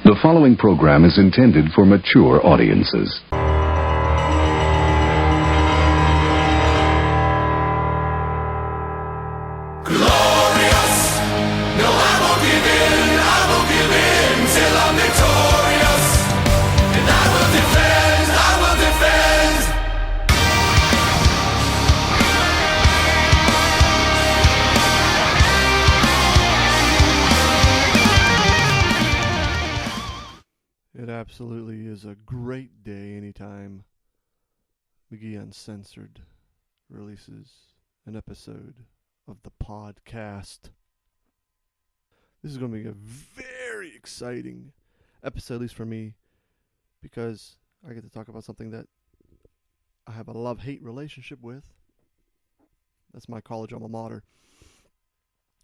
The following program is intended for mature audiences. It absolutely is a great day anytime McGee Uncensored releases an episode of the podcast. This is going to be a very exciting episode, at least for me, because I get to talk about something that I have a love-hate relationship with. That's my college alma mater.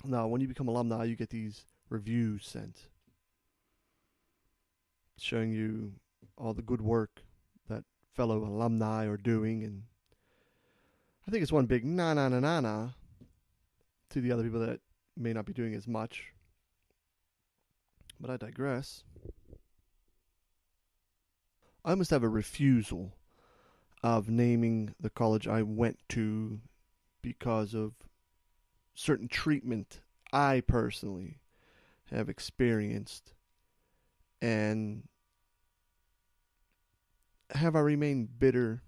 Now, when you become alumni, you get these reviews sent, showing you all the good work that fellow alumni are doing, and I think it's one big na to the other people that may not be doing as much. But I digress. I must have a refusal of naming the college I went to because of certain treatment I personally have experienced. And have I remained bitter?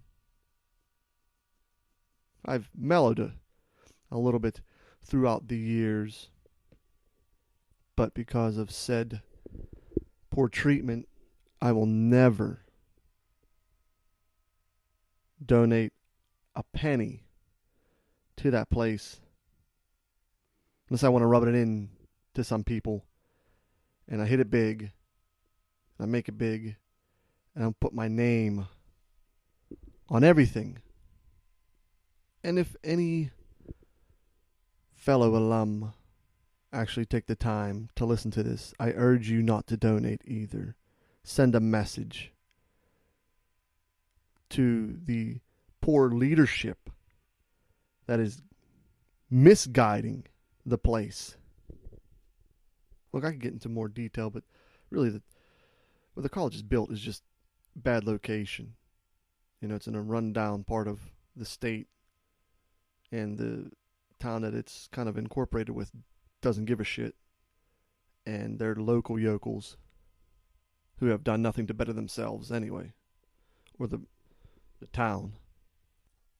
I've mellowed a little bit throughout the years, but because of said poor treatment, I will never donate a penny to that place unless I want to rub it in to some people, and I hit it big. I make it big, and I'll put my name on everything. And if any fellow alum actually take the time to listen to this, I urge you not to donate either. Send a message to the poor leadership that is misguiding the place. Look, I could get into more detail, but really where the college is built is just bad location. You know, it's in a rundown part of the state, and the town that it's kind of incorporated with doesn't give a shit. And they're local yokels who have done nothing to better themselves anyway, or the town.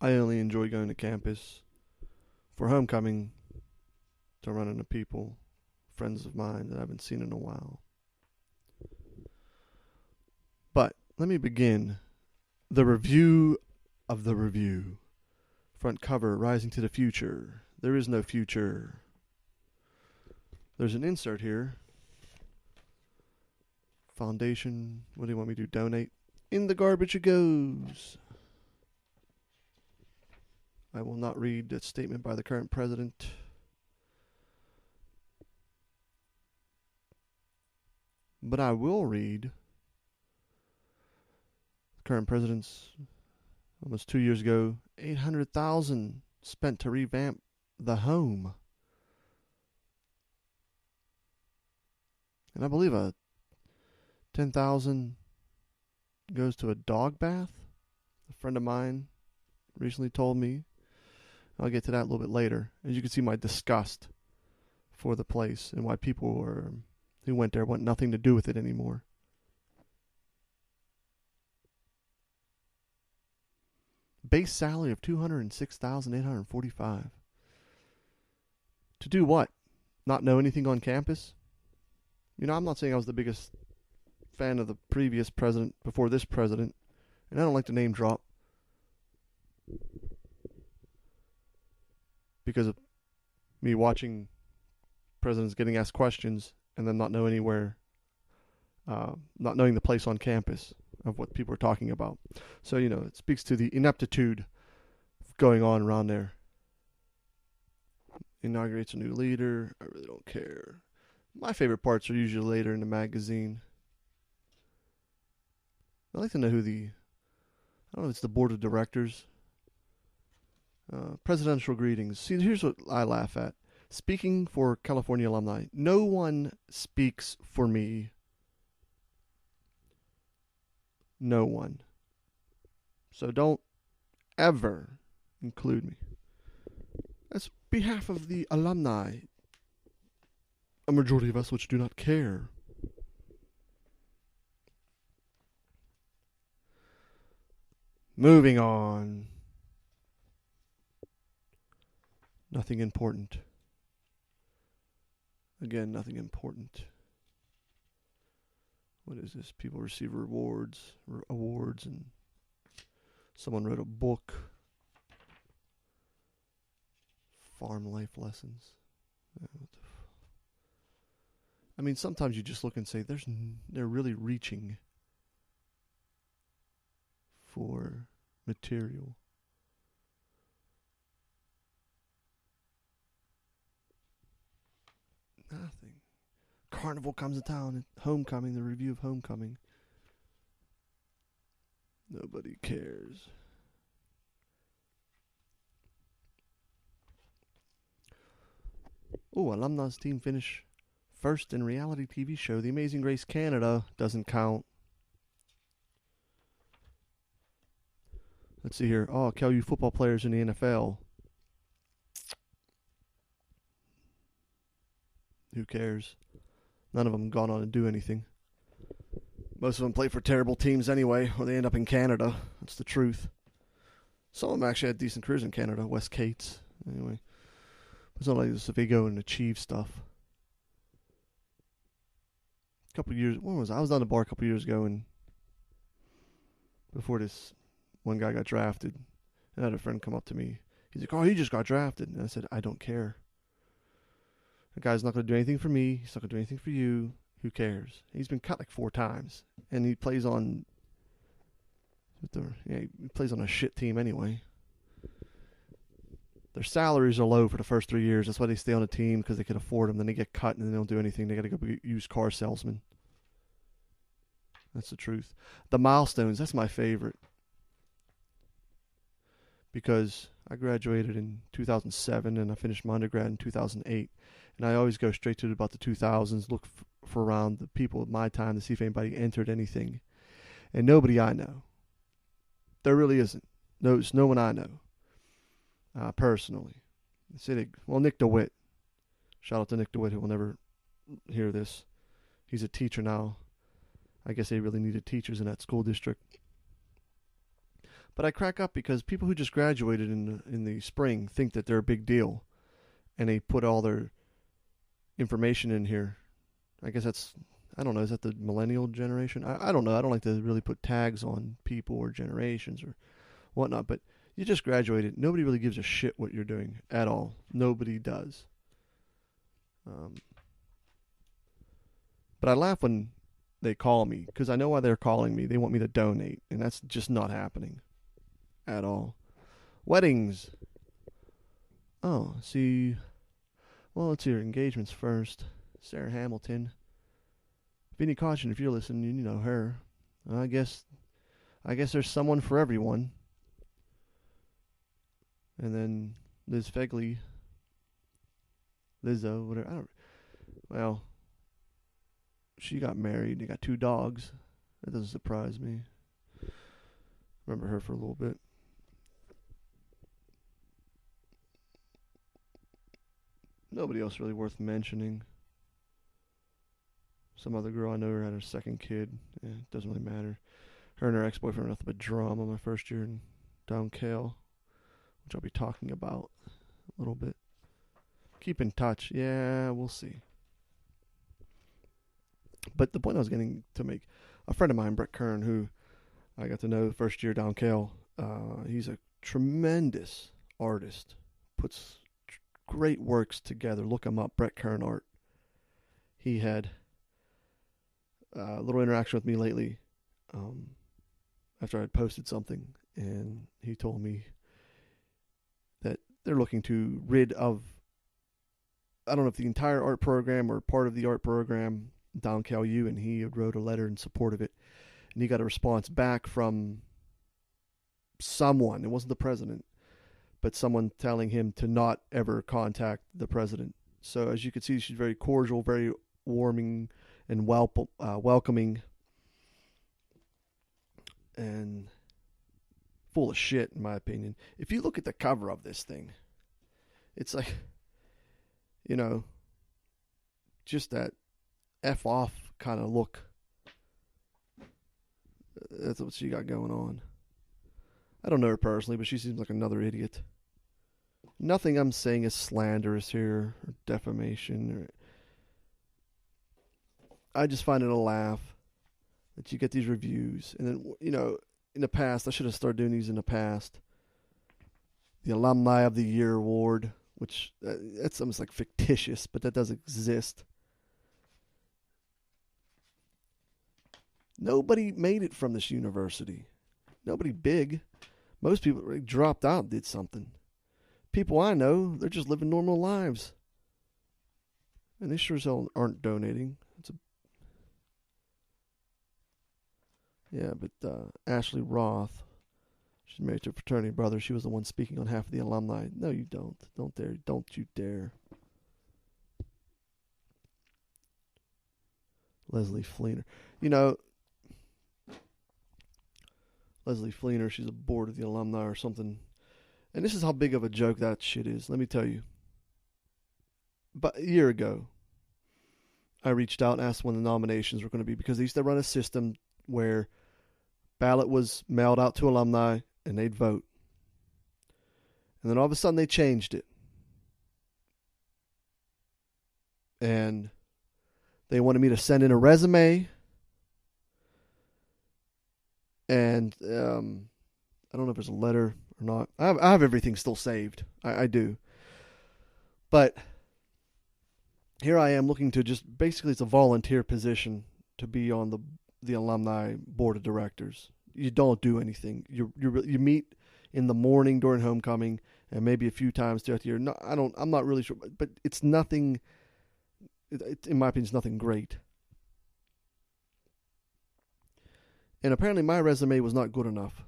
I only enjoy going to campus for homecoming to run into people, friends of mine that I haven't seen in a while. But let me begin the review of the review. Front cover, Rising to the Future. There is no future. There's an insert here. Foundation, what do you want me to do? Donate? In the garbage it goes. I will not read that statement by the current president. But I will read current president's almost 2 years ago, $800,000 spent to revamp the home. And I believe $10,000 goes to a dog bath. A friend of mine recently told me. I'll get to that a little bit later. As you can see, my disgust for the place and why people who went there want nothing to do with it anymore. Base salary of $206,845. To do what? Not know anything on campus? You know, I'm not saying I was the biggest fan of the previous president before this president, and I don't like to name drop because of me watching presidents getting asked questions and then not know anywhere, not knowing the place on campus of what people are talking about. So, you know, it speaks to the ineptitude going on around there. Inaugurates a new leader. I really don't care. My favorite parts are usually later in the magazine. I'd like to know who I don't know if it's the board of directors. Presidential greetings. See, here's what I laugh at. Speaking for California alumni. No one speaks for me no one. So don't ever include me. That's behalf of the alumni. A majority of us which do not care. Moving on. Nothing important. Again, nothing important. What is this? People receive awards, and someone wrote a book. Farm life lessons. I mean, sometimes you just look and say, they're really reaching for material. Nothing. Carnival comes to town. Homecoming, the review of Homecoming. Nobody cares. Oh, Alumni's team finish first in reality TV show. The Amazing Race Canada doesn't count. Let's see here. Oh, KU football players in the NFL. Who cares? None of them gone on to do anything. Most of them play for terrible teams anyway, or they end up in Canada. That's the truth. Some of them actually had decent careers in Canada. West Cates. Anyway. It's not like this if they go and achieve stuff. A couple years, when was I? I was down the bar a couple years ago, and before this, one guy got drafted, and I had a friend come up to me. He's like, "Oh, he just got drafted," and I said, "I don't care. The guy's not going to do anything for me. He's not going to do anything for you. Who cares?" He's been cut like 4 times, and he plays on. He plays on a shit team anyway. Their salaries are low for the first 3 years. That's why they stay on a team, because they can afford them. Then they get cut and they don't do anything. They got to go be used car salesmen. That's the truth. The Milestones, that's my favorite. Because I graduated in 2007 and I finished my undergrad in 2008. And I always go straight to about the 2000s, look for around the people of my time to see if anybody entered anything. And nobody I know. There really isn't. There's no one I know. Personally. Nick DeWitt. Shout out to Nick DeWitt, who will never hear this. He's a teacher now. I guess they really needed teachers in that school district. But I crack up because people who just graduated in the spring think that they're a big deal. And they put all their information in here. I guess that's, I don't know, is that the millennial generation? I don't know. I don't like to really put tags on people or generations or whatnot, but you just graduated. Nobody really gives a shit what you're doing at all. Nobody does. But I laugh when they call me, because I know why they're calling me. They want me to donate, and that's just not happening at all. Weddings. Oh, see. Well, let's hear engagements first. Sarah Hamilton. Vinnie Caution, if you're listening, you know her. I guess there's someone for everyone. And then Liz Fegley, Lizzo, whatever. Well, she got married. They got 2 dogs. That doesn't surprise me. Remember her for a little bit. Nobody else really worth mentioning. Some other girl I know had her 2nd kid. Yeah, it doesn't really matter. Her and her ex-boyfriend were nothing but drama my first year in Down Kale, which I'll be talking about a little bit. Keep in touch. Yeah, we'll see. But the point I was getting to make, a friend of mine, Brett Kern, who I got to know the first year down Kale, he's a tremendous artist. Puts great works together. Look him up, Brett Kern Art. He had a little interaction with me lately after I had posted something, and he told me that they're looking to rid of, I don't know if the entire art program or part of the art program down Cal U, and he wrote a letter in support of it, and he got a response back from someone. It wasn't the president, but someone telling him to not ever contact the president. So as you can see, she's very cordial, very warming, and welcoming. and full of shit, in my opinion. If you look at the cover of this thing, it's like, just that F off kind of look. That's what she got going on. I don't know her personally, but she seems like another idiot. Nothing I'm saying is slanderous here or defamation. I just find it a laugh that you get these reviews. And then, in the past, I should have started doing these in the past. The Alumni of the Year award, which that's almost like fictitious, but that does exist. Nobody made it from this university. Nobody big. Most people dropped out and did something. People I know, they're just living normal lives. And they sure as hell aren't donating. But Ashley Roth, she's married to a fraternity brother. She was the one speaking on behalf of the alumni. No, you don't. Don't you dare. Leslie Fleener. Leslie Fleener, she's a board of the alumni or something. And this is how big of a joke that shit is. Let me tell you. But a year ago, I reached out and asked when the nominations were going to be, because they used to run a system where ballot was mailed out to alumni and they'd vote. And then all of a sudden they changed it. And they wanted me to send in a resume. And I don't know if there's a letter or not. I have everything still saved. I do. But here I am looking to just, basically it's a volunteer position to be on the alumni board of directors. You don't do anything. You meet in the morning during homecoming and maybe a few times throughout the year. No, I'm not really sure, but it's nothing. In my opinion, it's nothing great. And apparently my resume was not good enough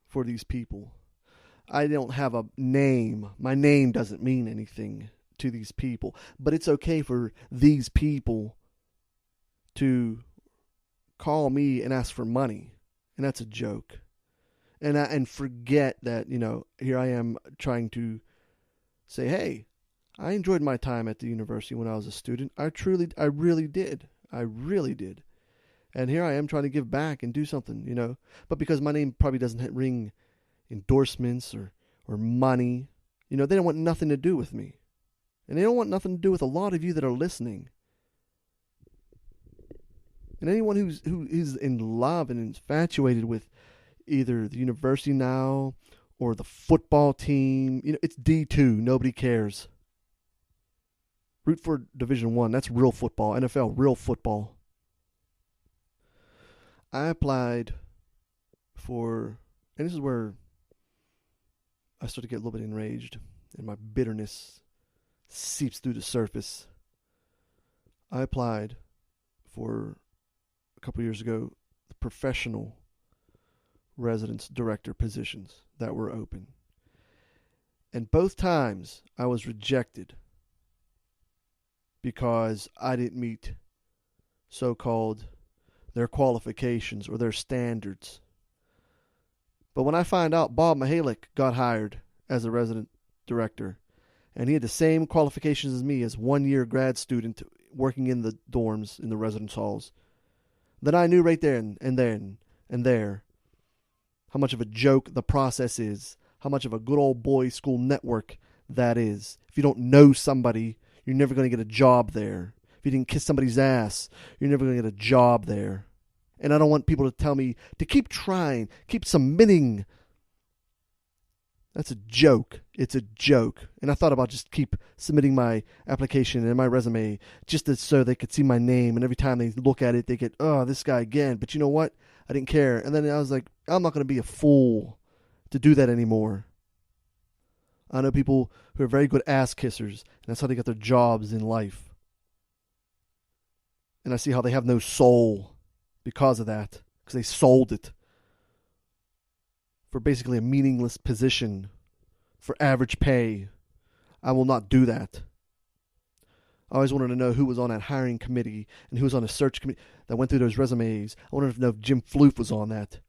for these people. I don't have a name. My name doesn't mean anything to these people. But it's okay for these people to call me and ask for money. And that's a joke. And forget that, here I am trying to say, hey, I enjoyed my time at the university when I was a student. I really did. I really did. And here I am trying to give back and do something, But because my name probably doesn't ring endorsements or money, they don't want nothing to do with me. And they don't want nothing to do with a lot of you that are listening. And anyone who is in love and infatuated with either the university now or the football team, it's D2. Nobody cares. Root for Division I. That's real football. NFL, real football. I applied for, and this is where I start to get a little bit enraged and my bitterness seeps through the surface. I applied for, a couple years ago, the professional residence director positions that were open. And both times I was rejected because I didn't meet so-called their qualifications or their standards. But when I find out Bob Mihalik got hired as a resident director, and he had the same qualifications as me as 1-year grad student working in the dorms, in the residence halls, then I knew right there and there how much of a joke the process is, how much of a good old boys school network that is. If you don't know somebody, you're never going to get a job there. If you didn't kiss somebody's ass, you're never going to get a job there. And I don't want people to tell me to keep trying, keep submitting. That's a joke. It's a joke. And I thought about just keep submitting my application and my resume just so they could see my name. And every time they look at it, they get, oh, this guy again. But you know what? I didn't care. And then I was like, I'm not going to be a fool to do that anymore. I know people who are very good ass kissers, and that's how they get their jobs in life. And I see how they have no soul because of that, because they sold it for basically a meaningless position for average pay. I will not do that. I always wanted to know who was on that hiring committee and who was on a search committee that went through those resumes. I wanted to know if Jim Floof was on that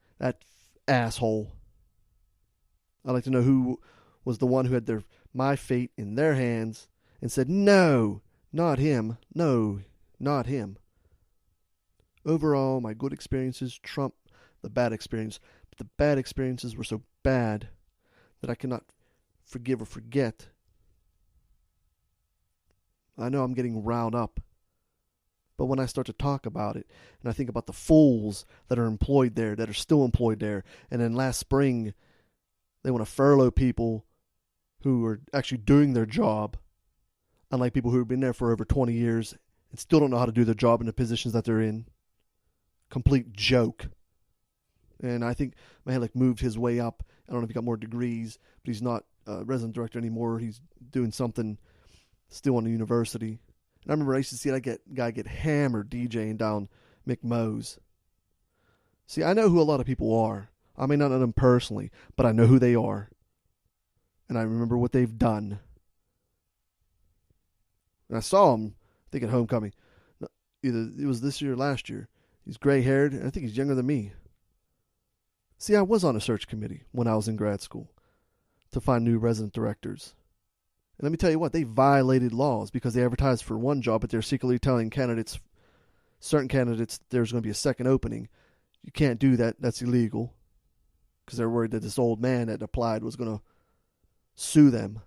asshole. I'd like to know who was the one who had my fate in their hands and said, no, not him. No, not him. Overall, my good experiences trump the bad experience. But the bad experiences were so bad that I cannot forgive or forget. I know I'm getting riled up. But when I start to talk about it, and I think about the fools that are employed there, that are still employed there, and then last spring, they want to furlough people who are actually doing their job, unlike people who have been there for over 20 years and still don't know how to do their job in the positions that they're in. Complete joke. And I think Mihalik moved his way up. I don't know if he got more degrees, but he's not a resident director anymore. He's doing something still in the university. And I remember I used to see that guy get hammered DJing down McMoe's. See, I know who a lot of people are. I may not know them personally, but I know who they are. And I remember what they've done. And I saw him, I think at homecoming. Either it was this year or last year. He's gray-haired, and I think he's younger than me. See, I was on a search committee when I was in grad school to find new resident directors. And let me tell you what, they violated laws because they advertised for one job, but they're secretly telling certain candidates, there's going to be a second opening. You can't do that. That's illegal. Because they're worried that this old man that applied was going to sue them.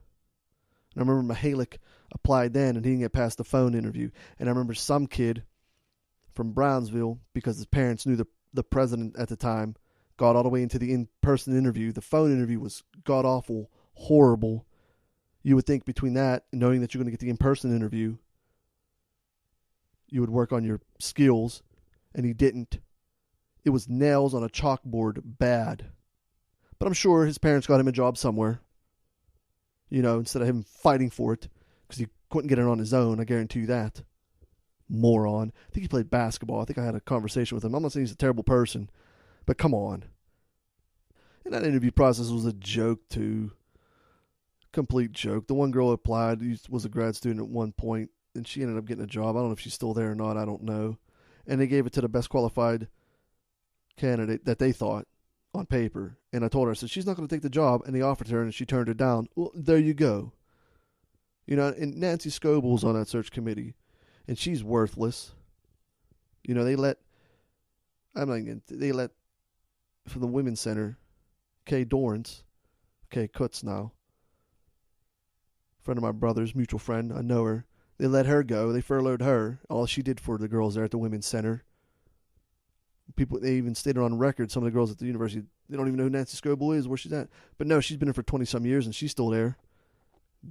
And I remember Mihalik applied then, and he didn't get past the phone interview. And I remember some kid from Brownsville, because his parents knew the president at the time, got all the way into the in-person interview. The phone interview was god-awful, horrible. You would think between that and knowing that you're going to get the in-person interview, you would work on your skills, and he didn't. It was nails on a chalkboard bad. But I'm sure his parents got him a job somewhere, instead of him fighting for it, because he couldn't get it on his own, I guarantee you that. Moron. I think he played basketball. I think I had a conversation with him. I'm not saying he's a terrible person, but come on. And that interview process was a joke, too. Complete joke. The one girl applied, was a grad student at one point, and she ended up getting a job. I don't know if she's still there or not. I don't know. And they gave it to the best qualified candidate that they thought on paper. And I told her, I said, she's not going to take the job. And they offered her, and she turned it down. Well, there you go. And Nancy Scoble's on that search committee, and she's worthless. They let from the Women's Center, Kay Dorrance, Kay Kutz now, friend of my brother's, mutual friend, I know her. They let her go. They furloughed her. All she did for the girls there at the Women's Center. They even stated on record, some of the girls at the university, they don't even know who Nancy Scoble is, where she's at. But no, she's been there for 20-some years, and she's still there.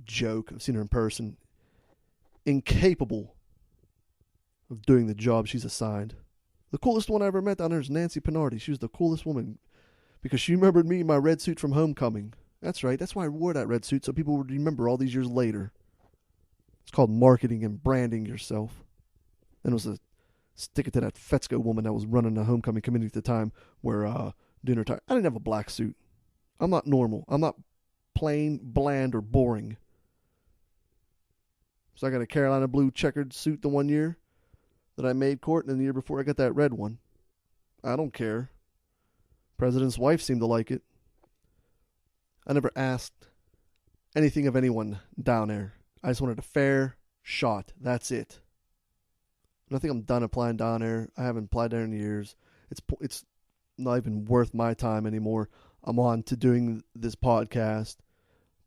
Joke. I've seen her in person. Incapable of doing the job she's assigned. The coolest one I ever met down there is Nancy Pinardi. She was the coolest woman because she remembered me in my red suit from homecoming. That's right. That's why I wore that red suit, so people would remember all these years later. It's called marketing and branding yourself. And it was a stick it to that Fetzko woman that was running the homecoming committee at the time where dinner time. I didn't have a black suit. I'm not normal. I'm not plain, bland, or boring. So I got a Carolina blue checkered suit the one year that I made court, and then the year before I got that red one. I don't care. President's wife seemed to like it. I never asked anything of anyone down there. I just wanted a fair shot. That's it. And I think I'm done applying down there. I haven't applied there in years. It's not even worth my time anymore. I'm on to doing this podcast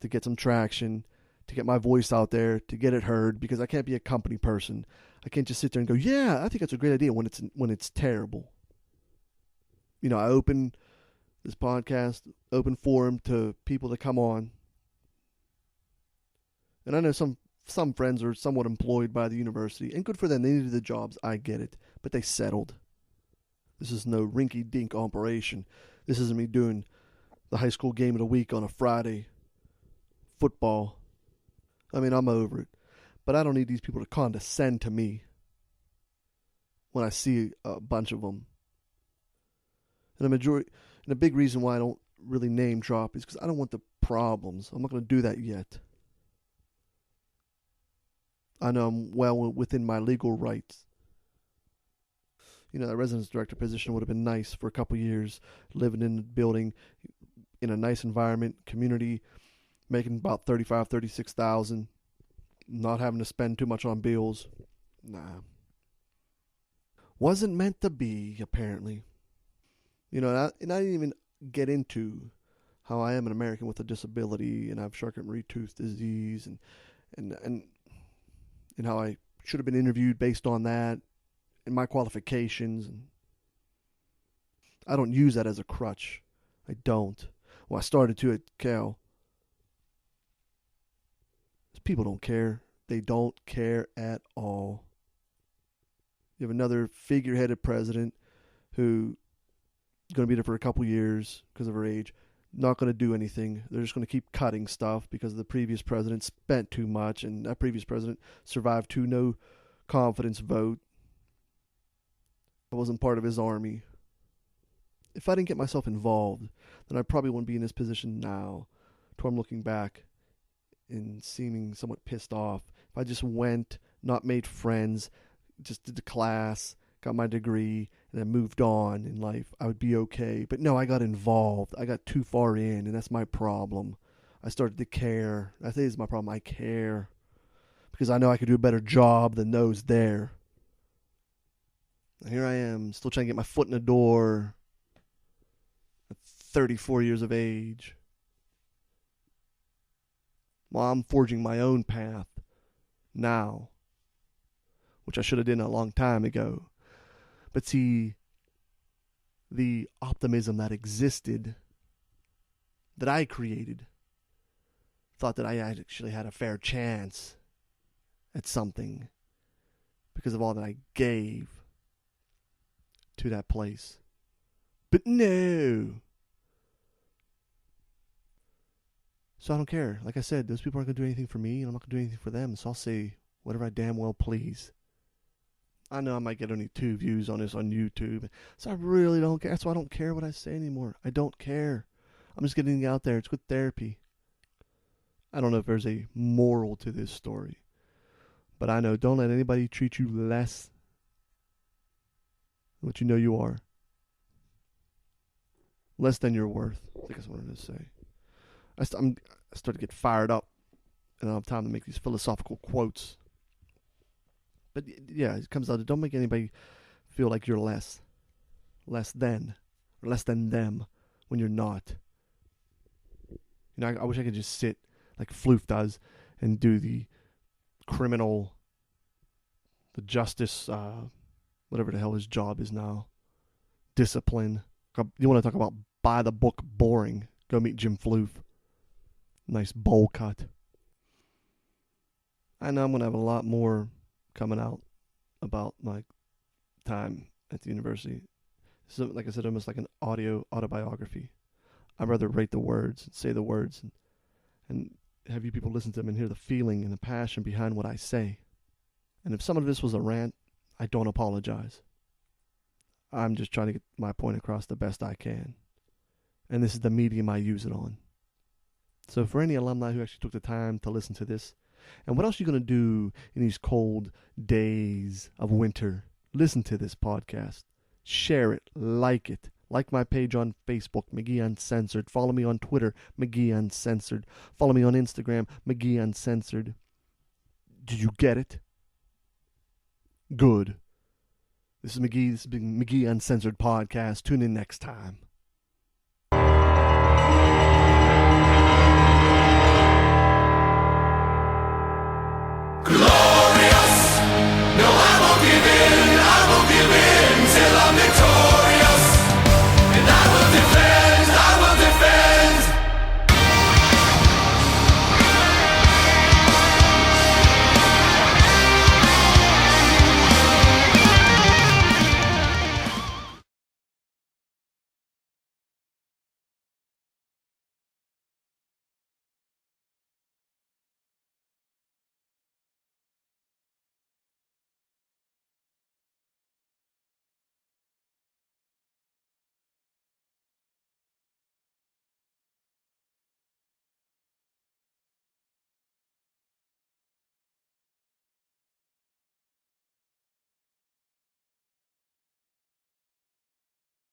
to get some traction, to get my voice out there, to get it heard, because I can't be a company person. I can't just sit there and go, yeah, I think that's a great idea when it's terrible. I open this podcast, open forum to people to come on. And I know some friends are somewhat employed by the university, and good for them. They needed the jobs. I get it. But they settled. This is no rinky-dink operation. This isn't me doing the high school game of the week on a Friday. Football. I mean, I'm over it. But I don't need these people to condescend to me when I see a bunch of them. And a big reason why I don't really name drop is because I don't want the problems. I'm not going to do that yet. I know I'm well within my legal rights. That residence director position would have been nice for a couple years, living in the building, in a nice environment, community, making about 36,000, not having to spend too much on bills. Nah. Wasn't meant to be, apparently. And I didn't even get into how I am an American with a disability, and I have Charcot-Marie Tooth disease, and how I should have been interviewed based on that, and my qualifications. And I don't use that as a crutch. I don't. Well, I started to at Cal. People don't care. They don't care at all. You have another figure-headed president who is going to be there for a couple years because of her age. Not going to do anything. They're just going to keep cutting stuff because the previous president spent too much, and that previous president survived 2 no confidence vote. I wasn't part of his army. If I didn't get myself involved, then I probably wouldn't be in this position now, to where I'm looking back and seeming somewhat pissed off. If I just went, not made friends, just did the class, got my degree, and then moved on in life, I would be okay. But no, I got involved. I got too far in, and that's my problem. I started to care. I think it's my problem. I care because I know I could do a better job than those there. And here I am, still trying to get my foot in the door at 34 years of age. Well, I'm forging my own path now, which I should have done a long time ago. But see, the optimism that existed, that I created, thought that I actually had a fair chance at something because of all that I gave to that place. But no. So I don't care. Like I said, those people aren't going to do anything for me, and I'm not going to do anything for them. So I'll say whatever I damn well please. I know I might get only 2 views on this on YouTube, so I really don't care. That's why I don't care what I say anymore. I don't care. I'm just getting it out there. It's good therapy. I don't know if there's a moral to this story, but I know don't let anybody treat you less than what you know you are. Less than you're worth. I think that's what I wanted to say. I start to get fired up, and I don't have time to make these philosophical quotes. But yeah, it comes down to don't make anybody feel like you're less than them when you're not. I wish I could just sit like Floof does and do the criminal, the justice, whatever the hell his job is now, discipline. You want to talk about by the book boring? Go meet Jim Floof. Nice bowl cut. I know I'm going to have a lot more coming out about my time at the university. So, like I said, almost like an autobiography. I'd rather write the words and say the words and have you people listen to them and hear the feeling and the passion behind what I say. And if some of this was a rant, I don't apologize. I'm just trying to get my point across the best I can. And this is the medium I use it on. So for any alumni who actually took the time to listen to this, and what else are you going to do in these cold days of winter? Listen to this podcast. Share it. Like it. Like my page on Facebook, McGee Uncensored. Follow me on Twitter, McGee Uncensored. Follow me on Instagram, McGee Uncensored. Did you get it? Good. This is McGee. This has been McGee Uncensored Podcast. Tune in next time. Glorious! No, I won't give in till I'm victorious.